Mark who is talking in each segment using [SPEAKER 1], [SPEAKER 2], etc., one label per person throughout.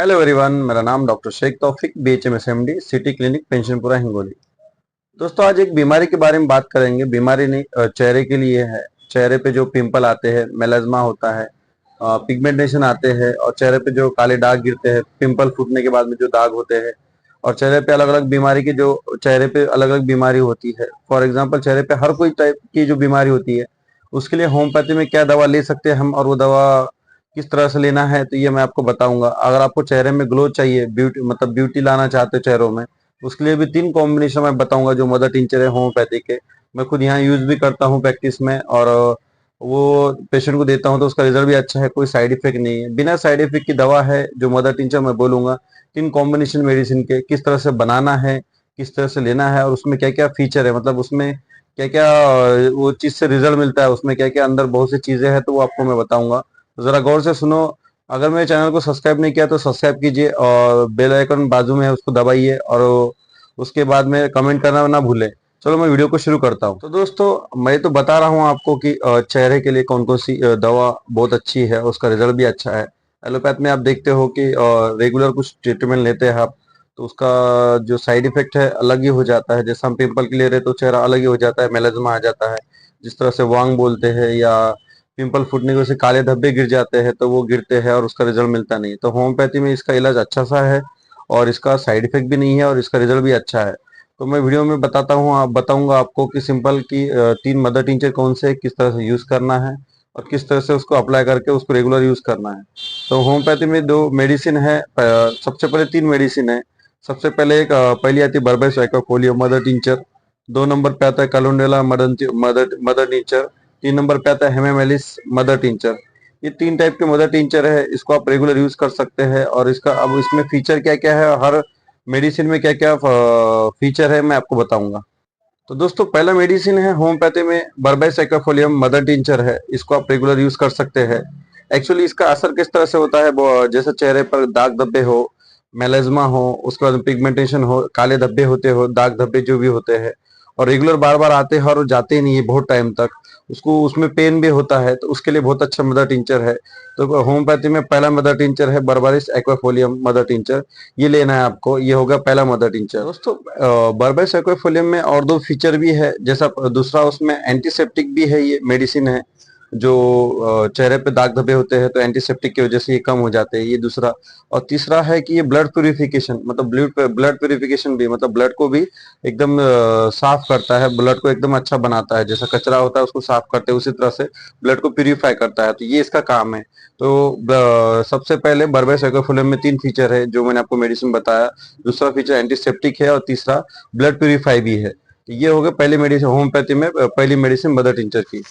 [SPEAKER 1] Hello everyone, मेरा नाम doctor Shaikh Taufiq, BHMSMD, city clinic, Pensionpura, Hingoli. दोस्तों, आज एक बीमारी के बारे में बात करेंगे। बीमारी नहीं, चेहरे के लिए है। चेहरे पे जो पिंपल आते हैं, मेलाज्मा होता है, पिगमेंटेशन आते हैं और चेहरे पे जो काले दाग गिरते हैं, पिंपल फूटने के बाद में जो दाग होते हैं, और चेहरे पे अलग अलग बीमारी की जो चेहरे पे अलग अलग बीमारी होती है। फॉर एग्जाम्पल, चेहरे पे हर कोई टाइप की जो बीमारी होती है, उसके लिए होम्योपैथी में क्या दवा ले सकते हैं हम, और वो दवा किस तरह से लेना है, तो ये मैं आपको बताऊंगा। अगर आपको चेहरे में ग्लो चाहिए, ब्यूटी मतलब ब्यूटी लाना चाहते हो चेहरों में, उसके लिए भी 3 कॉम्बिनेशन मैं बताऊंगा जो मदर टिंचर है होम्योपैथी के। मैं खुद यहाँ यूज भी करता हूँ प्रैक्टिस में, और वो पेशेंट को देता हूँ तो उसका रिजल्ट भी अच्छा है, कोई साइड इफेक्ट नहीं है। बिना साइड इफेक्ट की दवा है जो मदर टिंचर। मैं बोलूंगा 3 कॉम्बिनेशन मेडिसिन के किस तरह से बनाना है, किस तरह से लेना है, और उसमें क्या क्या फीचर है, मतलब उसमें क्या क्या वो चीज से रिजल्ट मिलता है, उसमें क्या क्या अंदर बहुत सी चीजें हैं, तो वो आपको मैं बताऊंगा। तो जरा गौर से सुनो। अगर मेरे चैनल को सब्सक्राइब नहीं किया तो सब्सक्राइब कीजिए, और बेल आइकन बाजू में है उसको दबाइए, और उसके बाद में कमेंट करना ना भूलें। चलो मैं वीडियो को शुरू करता हूँ। तो दोस्तों, मैं तो बता रहा हूँ आपको कि चेहरे के लिए कौन कौन सी दवा बहुत अच्छी है, उसका रिजल्ट भी अच्छा है। एलोपैथ में आप देखते हो कि रेगुलर कुछ ट्रीटमेंट लेते हैं आप, तो उसका जो साइड इफेक्ट है अलग ही हो जाता है। जैसे हम पिंपल के ले रहे तो चेहरा अलग ही हो जाता है, मेलाज्मा आ जाता है, जिस तरह से वांग बोलते हैं, या पिंपल फूटने की वजह से काले धब्बे गिर जाते हैं, तो वो गिरते हैं और उसका रिजल्ट मिलता नहीं। तो होम्योपैथी में इसका इलाज अच्छा सा है, और इसका साइड इफेक्ट भी नहीं है, और इसका रिजल्ट भी अच्छा है। तो मैं वीडियो में बताता हूँ, आप बताऊंगा आपको कि सिंपल की 3 मदर टिंचर कौन से, किस तरह से यूज करना है, और किस तरह से उसको अप्लाई करके उसको रेगुलर यूज करना है। तो होम्योपैथी में 2 मेडिसिन है। सबसे पहले 3 मेडिसिन है। सबसे पहले पहली आती है berberis aquifolium mother tincture. 2 number पे आता है calendula mother mother mother tincture. 3 number पे आता है हेमामेलिस मदर टिंचर। ये 3 टाइप के मदर टिंचर है, इसको आप रेगुलर यूज कर सकते हैं। और इसका अब इसमें फीचर क्या क्या है, हर मेडिसिन में क्या क्या फीचर है, मैं आपको बताऊंगा। तो दोस्तों, पहला मेडिसिन है होम्योपैथी में बर्बेस एक्वाफोलियम मदर टिंचर है। इसको आप रेगुलर यूज कर सकते हैं। एक्चुअली इसका असर किस तरह से होता है, जैसे चेहरे पर दाग धब्बे हो, मेलेज्मा हो, उसके बाद पिगमेंटेशन हो, काले धब्बे होते हो, दाग धब्बे जो भी होते हैं, और रेगुलर बार बार आते हैं और जाते ही नहीं है बहुत टाइम तक, उसको उसमें पेन भी होता है, तो उसके लिए बहुत अच्छा मदर टिंचर है। तो होम्योपैथी में पहला मदर टिंचर है बर्बेरिस एक्वाफोलियम मदर टिंचर। ये लेना है आपको। ये होगा पहला मदर टिंचर। दोस्तों, बर्बेरिस एक्वाफोलियम में और 2 फीचर भी है। जैसा दूसरा, उसमें एंटीसेप्टिक भी है, ये मेडिसिन है जो चेहरे पे दाग धब्बे होते हैं तो एंटीसेप्टिक की वजह से ये कम हो जाते हैं, ये दूसरा। और तीसरा है कि ये ब्लड प्यूरिफिकेशन, मतलब ब्लड प्यूरिफिकेशन भी, मतलब ब्लड को भी एकदम साफ करता है, ब्लड को एकदम अच्छा बनाता है। जैसा कचरा होता है उसको साफ करते हैं, उसी तरह से ब्लड को प्यूरिफाई करता है, तो ये इसका काम है। तो सबसे पहले बर्बेरिस एक्वाफोलियम में 3 फीचर है जो मैंने आपको मेडिसिन बताया। दूसरा फीचर एंटीसेप्टिक है, और तीसरा ब्लड प्यूरिफाई भी है। तो ये हो गया पहली मेडिसिन होम्योपैथी में, पहली मेडिसिन मदर टिंचर की।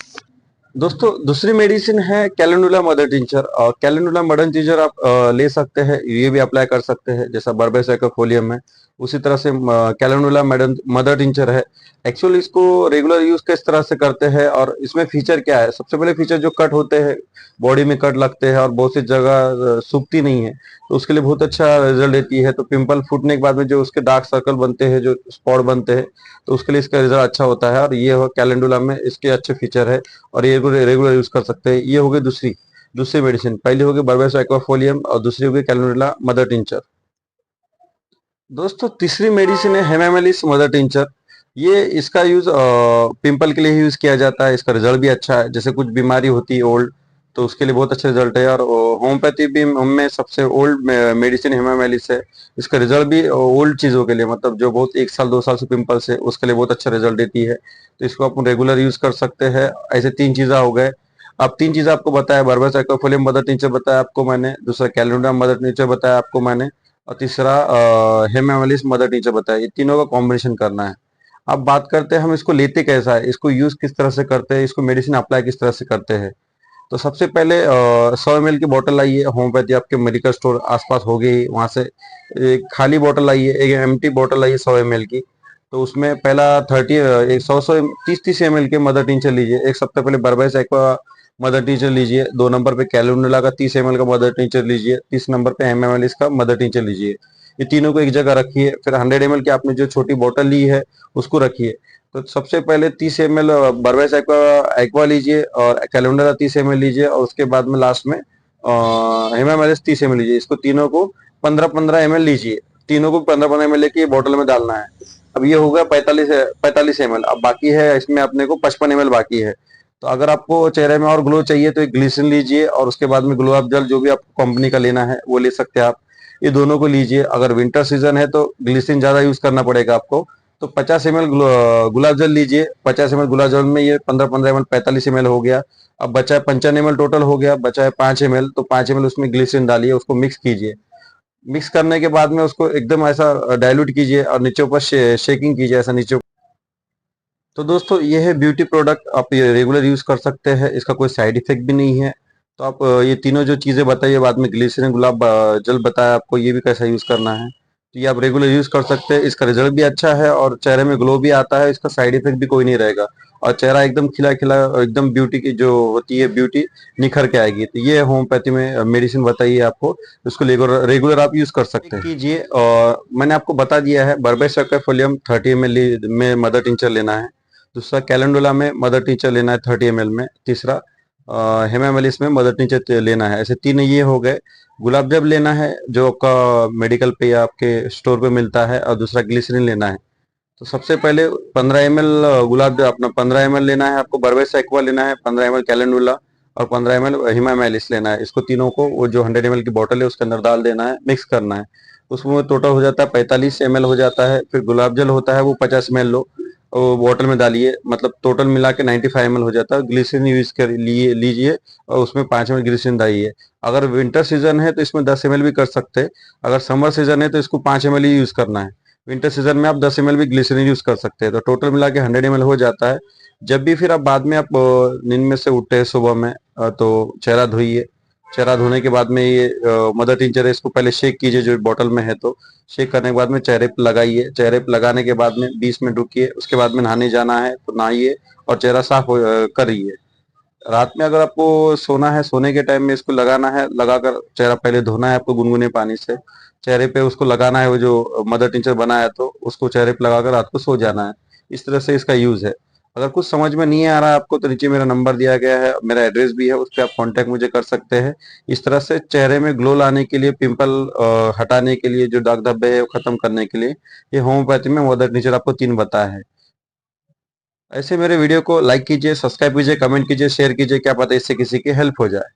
[SPEAKER 1] दोस्तों, दूसरी मेडिसिन है कैलेंडुला मदर टिंचर। और कैलेंडुला मदर टिंचर आप ले सकते हैं, ये भी अप्लाई कर सकते हैं जैसा बर्बेरिस एक्वाफोलियम है, उसी तरह से कैलेंडुला मदर टिंचर है। एक्चुअली इसको रेगुलर यूज किस तरह से करते हैं, और इसमें फीचर क्या है। सबसे पहले फीचर, जो कट होते हैं, बॉडी में कट लगते हैं और बहुत सी जगह सूखती नहीं है, तो उसके लिए बहुत अच्छा रिजल्ट देती है। तो पिंपल फूटने के बाद में जो उसके डार्क सर्कल बनते हैं, जो स्पॉट बनते हैं, तो उसके लिए इसका रिजल्ट अच्छा होता है, और ये हो कैलेंडुला में इसके अच्छे फीचर है, और ये रेगुलर यूज कर सकते हैं। ये हो गई दूसरी दूसरी मेडिसिन। पहली होगी बर्बेरिस एक्वाफोलियम, और दूसरी होगी कैलेंडुला मदर टिंचर। दोस्तों, तीसरी मेडिसिन है हेमामेलिस मदर टिंचर। ये इसका यूज पिंपल के लिए यूज किया जाता है। इसका रिजल्ट भी अच्छा है। जैसे कुछ बीमारी होती है ओल्ड, तो उसके लिए बहुत अच्छा रिजल्ट है। और होम्योपैथी भी में सबसे ओल्ड मेडिसिन हेमामेलिस है। इसका रिजल्ट भी ओल्ड चीजों के लिए, मतलब जो बहुत 1 साल 2 साल से पिंपल्स है, उसके लिए बहुत अच्छा रिजल्ट देती है। तो इसको आप रेगुलर यूज कर सकते हैं। ऐसे 3 चीजें हो गए। अब 3 चीजें आपको बताया, बर्बेरिस एक्वाफोलियम मदर टिंचर बताया आपको मैंने, दूसरा कैलेंडुला मदर टिंचर बताया आपको मैंने, और तीसरा हेमामेलिस मदर टीचर बताया। ये तीनों का कॉम्बिनेशन करना है। अब बात करते हैं हम इसको लेते कैसा है, इसको यूज किस तरह से करते हैं, इसको मेडिसिन अप्लाई किस तरह से करते हैं। तो सबसे पहले 100 ml की बोतल लाइए। होम्योपैथी आपके मेडिकल स्टोर आसपास होगी, वहां से एक खाली बोतल लाइए, एक एम्प्टी बोतल लाइए 100 ml की। तो उसमें पहला 30 एक 100 100 30 30 ml के मदर टिंचर लीजिए। एक सप्ताह पहले बर्बेरिस एक्वा मदर टीचर लीजिए। 2 नंबर पे कैलुंडला का 30 ml का मदर टीचर लीजिए। 30 नंबर पे MML इसका मदर टीचर लीजिए। ये तीनों को एक जगह रखिए। फिर 100 ml की आपने जो छोटी बोतल ली है उसको रखिए। तो सबसे पहले 30 ml बर्बेरिस एक्वा एक्वा लीजिए, और कैलुंडला 30 ml लीजिए, और उसके बाद में लास्ट में हेमामेलिस 30 ml लीजिए। इसको तीनों को 15-15 ml लीजिए। तीनों को 15-15 ml लेके बोतल में डालना है। अब ये हो गया 45 ml। अब बाकी है इसमें अपने को 55 ml बाकी है। तो अगर आपको चेहरे में और ग्लो चाहिए तो एक ग्लिसरीन लीजिए और उसके बाद में गुलाब जल जो भी आपको कंपनी का लेना है वो ले सकते हैं आप। ये दोनों को लीजिए। अगर विंटर सीजन है तो ग्लिसरीन ज्यादा यूज करना पड़ेगा आपको। तो 50 ml गुलाब जल लीजिए। 50 ml गुलाब जल में ये 15-15 ml 45 ml हो गया। अब बचा है 55 ml टोटल हो गया। बचा है 5 ml, तो 5 ml उसमें ग्लिसरीन डालिए, उसको मिक्स कीजिए। मिक्स करने के बाद में उसको एकदम ऐसा डाइल्यूट कीजिए और नीचे ऊपर शेकिंग कीजिए ऐसा नीचे। तो दोस्तों ये है ब्यूटी प्रोडक्ट, आप ये रेगुलर यूज कर सकते हैं, इसका कोई साइड इफेक्ट भी नहीं है। तो आप ये तीनों जो चीजें बताइए, बाद में ग्लिसरीन गुलाब जल बताया आपको, ये भी कैसा यूज करना है। तो ये आप रेगुलर यूज कर सकते हैं, इसका रिजल्ट भी अच्छा है और चेहरे में ग्लो भी आता है, इसका साइड इफेक्ट भी कोई नहीं रहेगा। और चेहरा एकदम खिला खिला, एकदम ब्यूटी की जो होती है ब्यूटी निखर के आएगी। तो ये होम्योपैथी में मेडिसिन बताइए आपको, इसको रेगुलर रेगुलर आप यूज कर सकते हैं। कीजिए। और मैंने आपको बता दिया है, बर्बेसक्यूफोलियम 30 ml में मदर टिंचर लेना है। दूसरा कैलेंडुला में मदर टीचर लेना है 30 ml में। तीसरा हेमामेलिस में मदर टीचर लेना है। ऐसे तीन ये हो गए। गुलाब जब लेना है जो आपका मेडिकल पे या आपके स्टोर पे मिलता है, और दूसरा ग्लिसरीन लेना है। तो सबसे पहले 15 ml गुलाब अपना 15 ml लेना है आपको, बर्बेस एक्वा लेना है 15 ml, कैलेंडुला और 15 ml हिमामेलिस लेना है। इसको तीनों को वो जो 100 ml की बोतल है उसके अंदर डाल देना है, मिक्स करना है। उसमें टोटल हो जाता है 45 ml हो जाता है। फिर गुलाब जल होता है वो 50 ml लो, वो बोतल में डालिए, मतलब टोटल मिला के 95 ml हो जाता है। ग्लिसरीन यूज कर लिए लीजिए और उसमें 5 ml ग्लिसरीन डालिए। अगर विंटर सीजन है तो इसमें 10 ml भी कर सकते हैं। अगर समर सीजन है तो इसको 5 ml ही यूज करना है। विंटर सीजन में आप 10 ml भी ग्लिसरीन यूज कर सकते हैं। तो टोटल मिला के 100 ml हो जाता है। जब भी फिर आप बाद में आप नींद में से उठते हैं सुबह में, तो चेहरा धोइए। चेहरा धोने के बाद में ये मदर टिंचर है, इसको पहले शेक कीजिए जो बोतल में है। तो शेक करने के बाद में चेहरे पे लगाइए। चेहरे पे लगाने के बाद में 20 मिनट रुकिए, उसके बाद में नहाने जाना है तो नहाइए और चेहरा साफ करिए। रात में अगर आपको सोना है, सोने के टाइम में इसको लगाना है, लगाकर चेहरा पहले धोना है आपको गुनगुने पानी से। चेहरे पे उसको लगाना है, वो जो मदर टिंचर बना है तो उसको चेहरे पे लगाकर रात को सो जाना है। इस तरह से इसका यूज है। अगर कुछ समझ में नहीं आ रहा है आपको तो नीचे मेरा नंबर दिया गया है, मेरा एड्रेस भी है, उस पर आप कांटेक्ट मुझे कर सकते हैं। इस तरह से चेहरे में ग्लो लाने के लिए, पिंपल हटाने के लिए, जो दाग धब्बे है वो खत्म करने के लिए ये होम्योपैथी में मदर टिंचर आपको 3 बताया है। ऐसे मेरे वीडियो को लाइक कीजिए, सब्सक्राइब कीजिए, कमेंट कीजिए, शेयर कीजिए, क्या पता इससे किसी की हेल्प हो जाए।